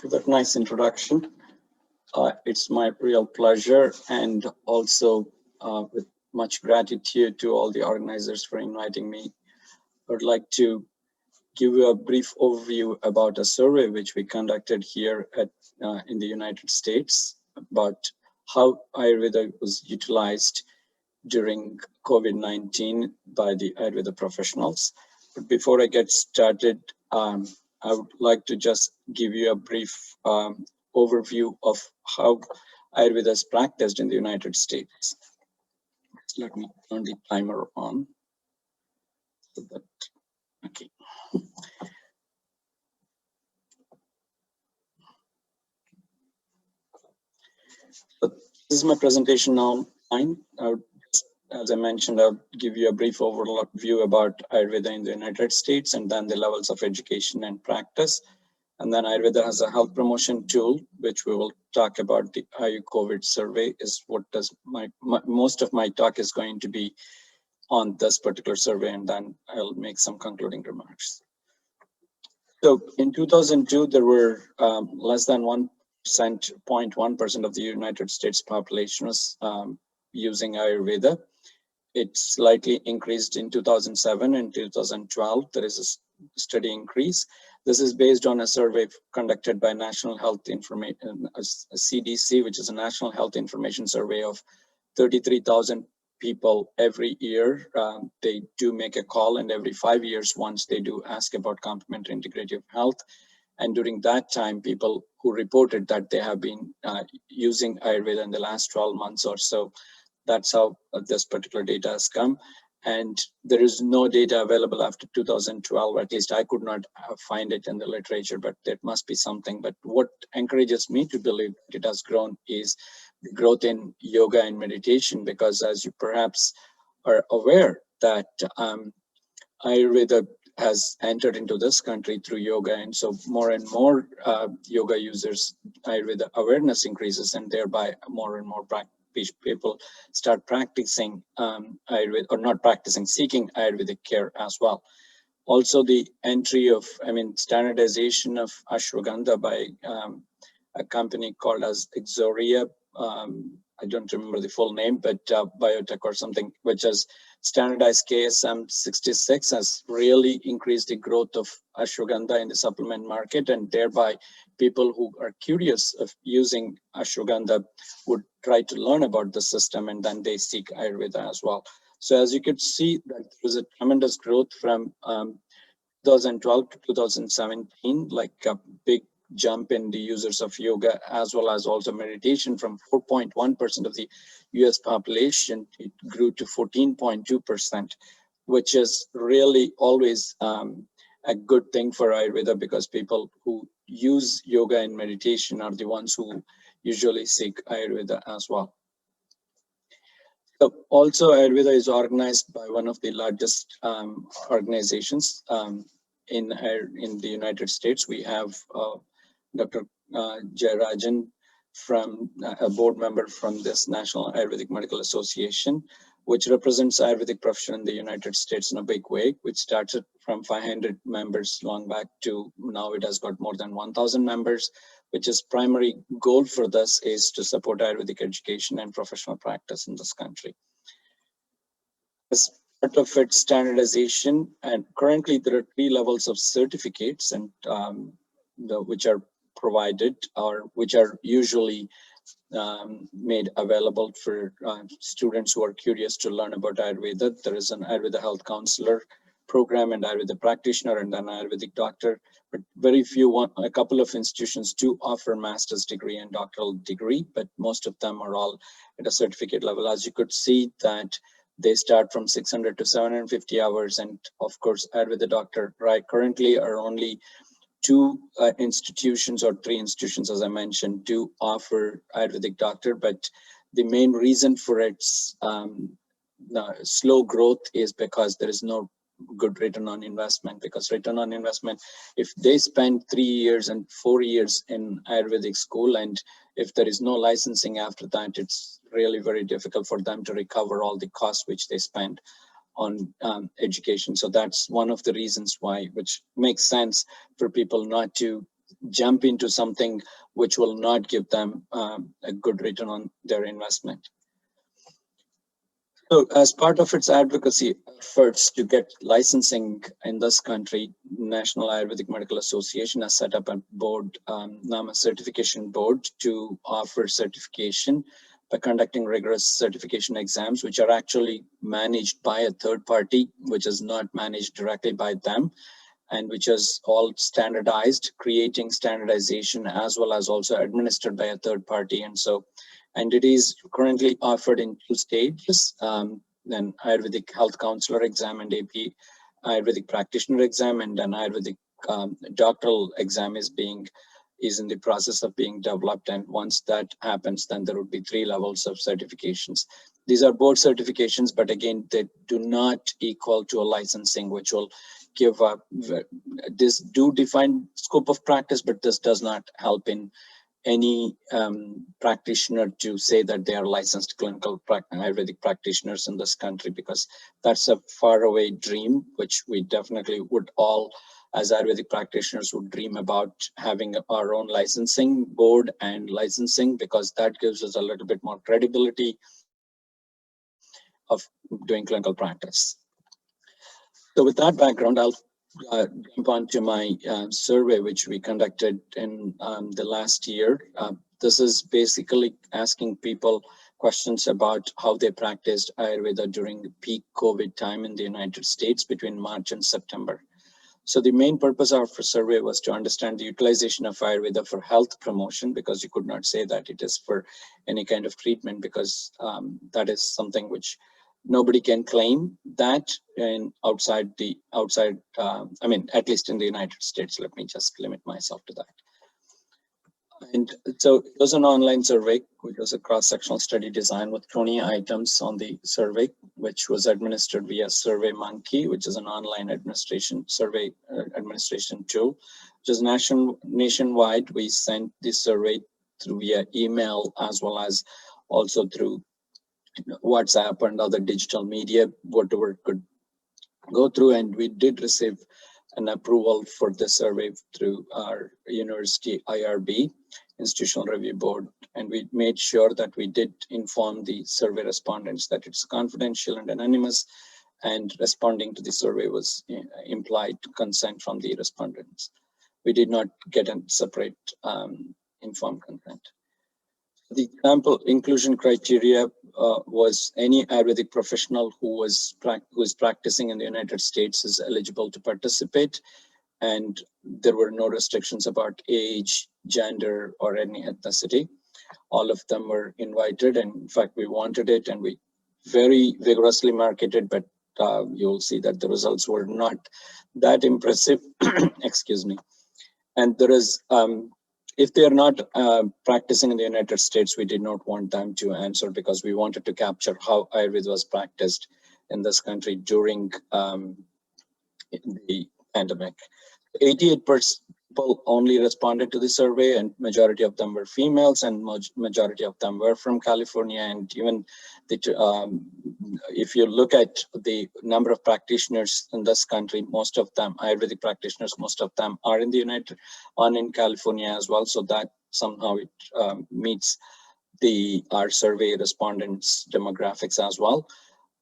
for that nice introduction. It's my real pleasure, and also with much gratitude to all the organizers for inviting me. I would like to give you a brief overview about a survey which we conducted here in the United States about how Ayurveda was utilized during COVID-19 by the Ayurveda professionals. But before I get started, I would like to just give you a brief overview of how Ayurveda is practiced in the United States. Let me turn the timer on. So that, okay. So this is my presentation now. As I mentioned, I'll give you a brief overview about Ayurveda in the United States, and then the levels of education and practice. And then Ayurveda has a health promotion tool, which we will talk about. The IU COVID survey is what does most of my talk is going to be on this particular survey, and then I'll make some concluding remarks. So in 2002, there were less than 0.1% of the United States population was using Ayurveda. It slightly increased in 2007 and 2012. There is a steady increase. This is based on a survey conducted by National Health Information, CDC, which is a National Health Information Survey of 33,000 people every year. They do make a call, and every 5 years once they do ask about complementary integrative health. And during that time, people who reported that they have been using Ayurveda in the last 12 months or so, that's how this particular data has come. And there is no data available after 2012, at least I could not find it in the literature, but there must be something. But what encourages me to believe that it has grown is the growth in yoga and meditation, because as you perhaps are aware that Ayurveda has entered into this country through yoga, and so more and more yoga users, Ayurveda awareness increases, and thereby more and more people start practicing Ayurveda, or not practicing, seeking Ayurvedic care as well. Also, the entry of, standardization of ashwagandha by a company called as Exoria. I don't remember the full name, but biotech or something, which has standardized KSM 66, has really increased the growth of ashwagandha in the supplement market, and thereby people who are curious of using ashwagandha would try to learn about the system, and then they seek Ayurveda as well. So as you could see, that there was a tremendous growth from 2012 to 2017, like a big jump in the users of yoga as well as also meditation. From 4.1% of the US population, it grew to 14.2%, which is really always a good thing for Ayurveda, because people who use yoga and meditation are the ones who usually seek Ayurveda as well. So also, Ayurveda is organized by one of the largest organizations in the United States. We have Dr. Jayarajan, from a board member from this National Ayurvedic Medical Association, which represents Ayurvedic profession in the United States in a big way, which started from 500 members long back to now it has got more than 1,000 members, which is primary goal for this is to support Ayurvedic education and professional practice in this country. As part of its standardization, and currently there are 3 levels of certificates, and which are provided, or which are usually made available for students who are curious to learn about Ayurveda. There is an Ayurveda health counselor program, and Ayurveda practitioner, and then Ayurvedic doctor. But very few, a couple of institutions do offer master's degree and doctoral degree, but most of them are all at a certificate level. As you could see, that they start from 600 to 750 hours, and of course, Ayurveda doctor, right, currently are only 2 institutions or 3 institutions, as I mentioned, do offer Ayurvedic doctor, but the main reason for its slow growth is because there is no good return on investment. Because return on investment, if they spend 3 years and 4 years in Ayurvedic school, and if there is no licensing after that, it's really very difficult for them to recover all the costs which they spend on education. So that's one of the reasons why, which makes sense for people not to jump into something which will not give them a good return on their investment. So as part of its advocacy efforts to get licensing in this country, National Ayurvedic Medical Association has set up a board, NAMA certification board, to offer certification by conducting rigorous certification exams, which are actually managed by a third party, which is not managed directly by them, and which is all standardized, creating standardization as well as also administered by a third party. And it is currently offered in 2 stages, an Ayurvedic Health Counselor exam and AP Ayurvedic Practitioner exam, and an Ayurvedic doctoral exam is in the process of being developed. And once that happens, then there would be 3 levels of certifications. These are board certifications, but again, they do not equal to a licensing, which will give this do define scope of practice, but this does not help in any practitioner to say that they are licensed clinical Ayurvedic practitioners in this country, because that's a faraway dream, which we definitely would all, as Ayurvedic practitioners, would dream about having our own licensing board and licensing, because that gives us a little bit more credibility of doing clinical practice. So with that background, I'll jump on to my survey, which we conducted in the last year. This is basically asking people questions about how they practiced Ayurveda during the peak COVID time in the United States between March and September. So the main purpose of our survey was to understand the utilization of Ayurveda for health promotion, because you could not say that it is for any kind of treatment, because that is something which nobody can claim that outside, I mean, at least in the United States. Let me just limit myself to that. And so it was an online survey, which was a cross-sectional study design with 20 items on the survey, which was administered via SurveyMonkey, which is an online survey administration tool, which is nationwide. We sent this survey through via email, as well as also through WhatsApp and other digital media, whatever could go through. And we did receive an approval for the survey through our university IRB, Institutional Review Board. And we made sure that we did inform the survey respondents that it's confidential and anonymous, and responding to the survey was implied consent from the respondents. We did not get a separate informed consent. The example inclusion criteria was any Ayurvedic professional who is practicing in the United States is eligible to participate, and there were no restrictions about age, gender, or any ethnicity. All of them were invited, and in fact, we wanted it, and we very vigorously marketed, but you'll see that the results were not that impressive. Excuse me. And there is, if they are not practicing in the United States, we did not want them to answer, because we wanted to capture how Ayurveda was practiced in this country during the pandemic. 88% people only responded to the survey, and majority of them were females, and majority of them were from California. And even if you look at the number of practitioners in this country, most of them, Ayurvedic practitioners, most of them are in the in California as well. So that somehow it meets our survey respondents' demographics as well.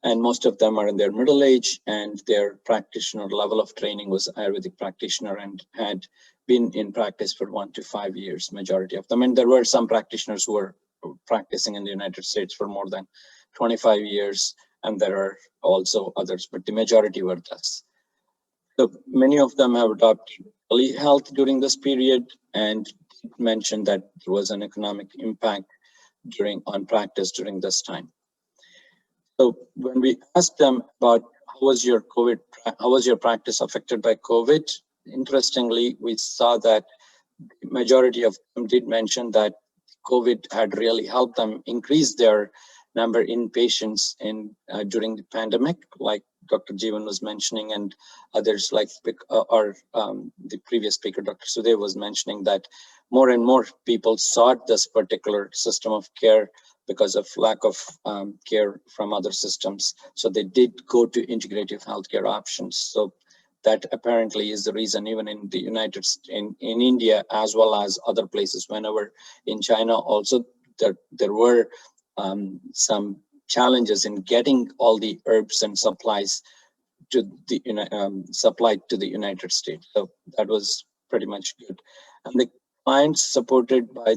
And most of them are in their middle age, and their practitioner level of training was Ayurvedic practitioner and had been in practice for 1 to 5 years, majority of them. And there were some practitioners who were practicing in the United States for more than 25 years, and there are also others, but the majority were this. So many of them have adopted telehealth during this period, and mentioned that there was an economic impact on practice during this time. So when we asked them about how was your practice affected by COVID, interestingly, we saw that the majority of them did mention that COVID had really helped them increase their number in patients during the pandemic, like Dr. Jeevan was mentioning, and others like the previous speaker, Dr. Sudhir, was mentioning that more and more people sought this particular system of care because of lack of care from other systems. So they did go to integrative healthcare options. So that apparently is the reason, even in the in India, as well as other places, whenever in China also, there were some challenges in getting all the herbs and supplies to the supplied to the United States. So that was pretty much good. And the clients supported by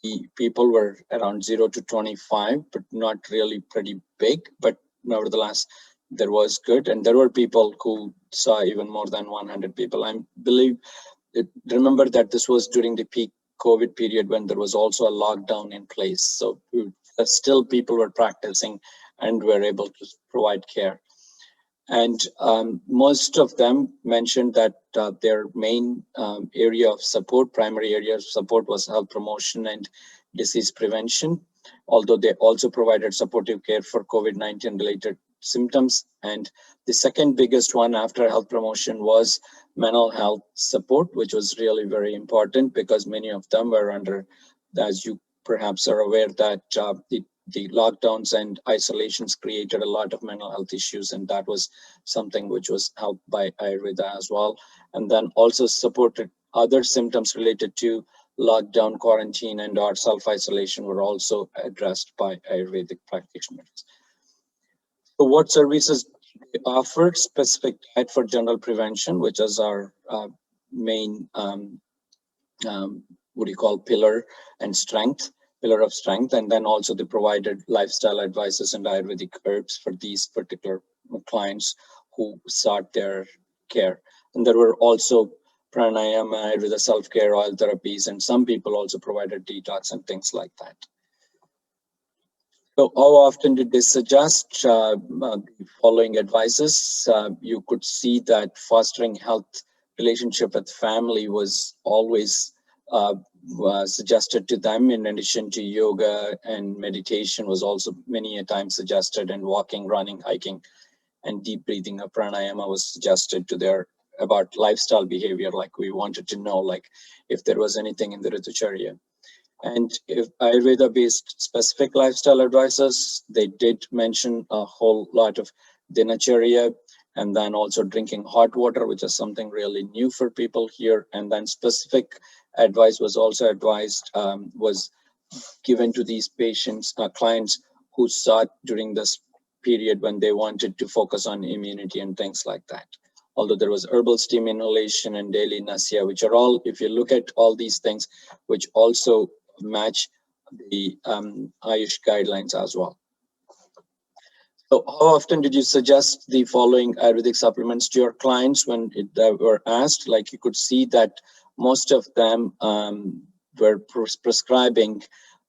the people were around 0 to 25, but not really pretty big, but nevertheless, there was good. And there were people who saw even more than 100 people. I believe, remember that this was during the peak COVID period when there was also a lockdown in place. So still people were practicing and were able to provide care. And most of them mentioned that their main area of support, primary area of support, was health promotion and disease prevention, although they also provided supportive care for COVID-19 related symptoms. And the second biggest one after health promotion was mental health support, which was really very important because many of them were under, as you perhaps are aware, that the lockdowns and isolations created a lot of mental health issues, and that was something which was helped by Ayurveda as well. And then also supported other symptoms related to lockdown, quarantine, and or self-isolation were also addressed by Ayurvedic practitioners. So what services they offered? Specific diet for general prevention, which is our main what do you call pillar of strength, and then also they provided lifestyle advices and Ayurvedic herbs for these particular clients who sought their care. And there were also pranayama, Ayurveda self-care, oil therapies, and some people also provided detox and things like that. So how often did they suggest the following advices? You could see that fostering health relationship with family was always suggested to them. In addition to yoga and meditation was also many a time suggested, and walking, running, hiking, and deep breathing of pranayama was suggested to their about lifestyle behavior. Like we wanted to know, like if there was anything in the Ritucharya. And if Ayurveda based specific lifestyle advices, they did mention a whole lot of dinacharya, and then also drinking hot water, which is something really new for people here. And then specific advice was also was given to these patients, clients who sought during this period when they wanted to focus on immunity and things like that. Although there was herbal steam inhalation and daily nasya, which are all, if you look at all these things, which also match the AYUSH guidelines as well. So how often did you suggest the following Ayurvedic supplements to your clients when they were asked? Like you could see that most of them were prescribing.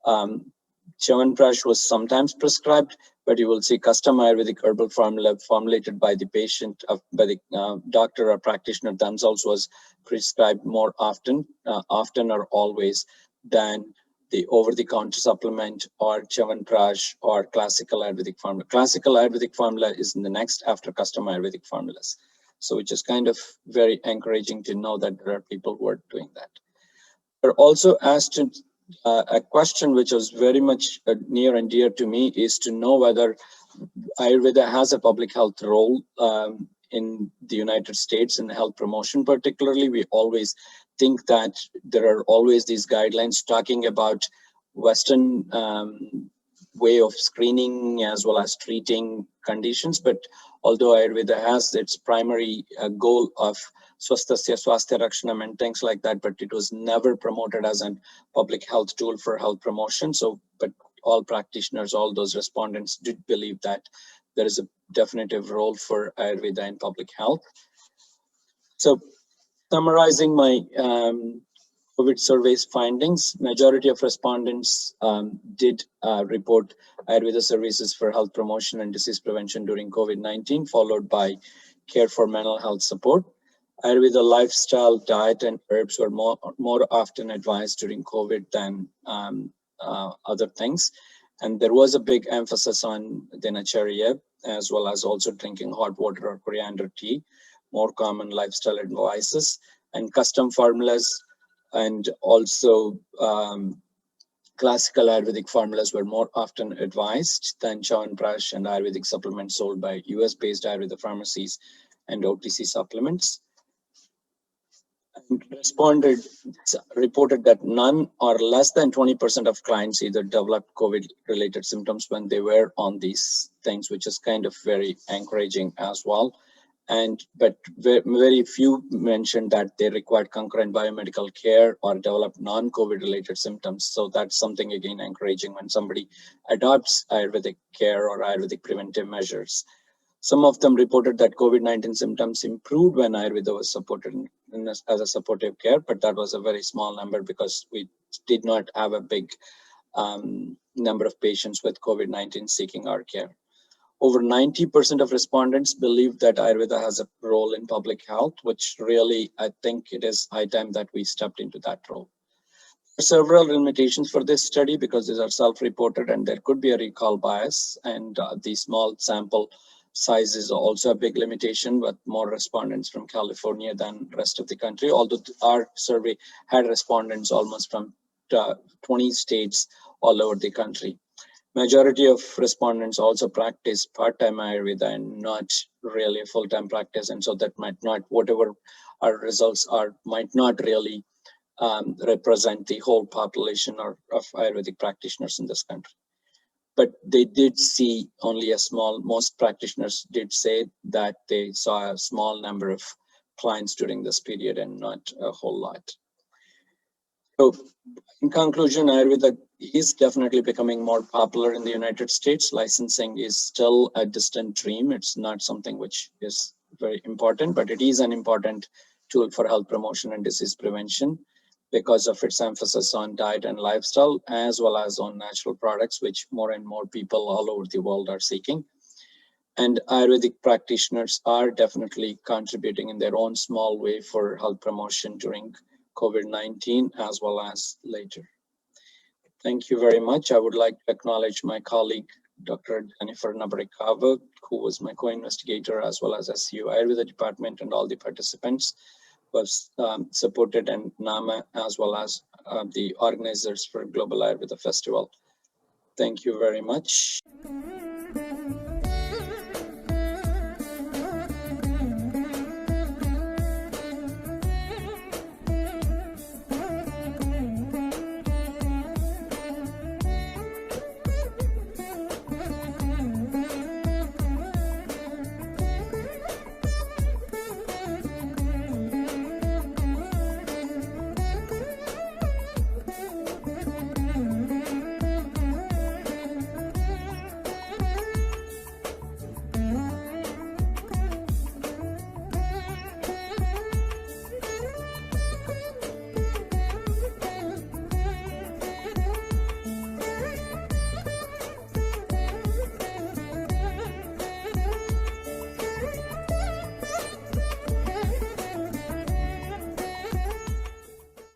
Chyawanprash was sometimes prescribed, but you will see custom Ayurvedic herbal formula formulated by the patient, by the doctor or practitioner themselves was prescribed more often, often or always, than the over-the-counter supplement or Chyawanprash or classical Ayurvedic formula. Classical Ayurvedic formula is in the next after custom Ayurvedic formulas. So which is kind of very encouraging to know that there are people who are doing that. We're also asked a question which was very much near and dear to me, is to know whether Ayurveda has a public health role in the United States in health promotion. Particularly, we always think that there are always these guidelines talking about Western way of screening as well as treating conditions. But although Ayurveda has its primary goal of swasthasya, swasthya rakshanam and things like that, but it was never promoted as a public health tool for health promotion. So, but all practitioners, all those respondents did believe that there is a definitive role for Ayurveda in public health. So summarizing my COVID survey's findings, majority of respondents did report Ayurveda services for health promotion and disease prevention during COVID-19, followed by care for mental health support. Ayurveda lifestyle, diet, and herbs were more often advised during COVID than other things. And there was a big emphasis on dinacharya, as well as also drinking hot water or coriander tea, more common lifestyle advices, and custom formulas, and also classical Ayurvedic formulas were more often advised than Chyawanprash and Ayurvedic supplements sold by US-based Ayurveda pharmacies and OTC supplements. And responded reported that none or less than 20% of clients either developed COVID-related symptoms when they were on these things, which is kind of very encouraging as well. But very few mentioned that they required concurrent biomedical care or developed non-COVID related symptoms. So that's something again encouraging when somebody adopts Ayurvedic care or Ayurvedic preventive measures. Some of them reported that COVID-19 symptoms improved when Ayurveda was supported as a supportive care, but that was a very small number because we did not have a big number of patients with COVID-19 seeking our care. Over 90% of respondents believe that Ayurveda has a role in public health, which really, I think it is high time that we stepped into that role. There are several limitations for this study because these are self-reported and there could be a recall bias, and the small sample size is also a big limitation, with more respondents from California than rest of the country, although our survey had respondents almost from 20 states all over the country. Majority of respondents also practice part-time Ayurveda and not really a full-time practice, and so that might not, whatever our results are, might not really represent the whole population of Ayurvedic practitioners in this country. But they did see only a small, most practitioners did say that they saw a small number of clients during this period and not a whole lot. So in conclusion, Ayurveda is definitely becoming more popular in the United States. Licensing is still a distant dream. It's not something which is very important, but it is an important tool for health promotion and disease prevention because of its emphasis on diet and lifestyle, as well as on natural products, which more and more people all over the world are seeking. And Ayurvedic practitioners are definitely contributing in their own small way for health promotion during COVID-19 as well as later. Thank you very much. I would like to acknowledge my colleague, Dr. Jennifer Nabarikava, who was my co-investigator, as well as SCU Ayurveda department, and all the participants who have supported, and NAMA, as well as the organizers for Global Ayurveda Festival. Thank you very much.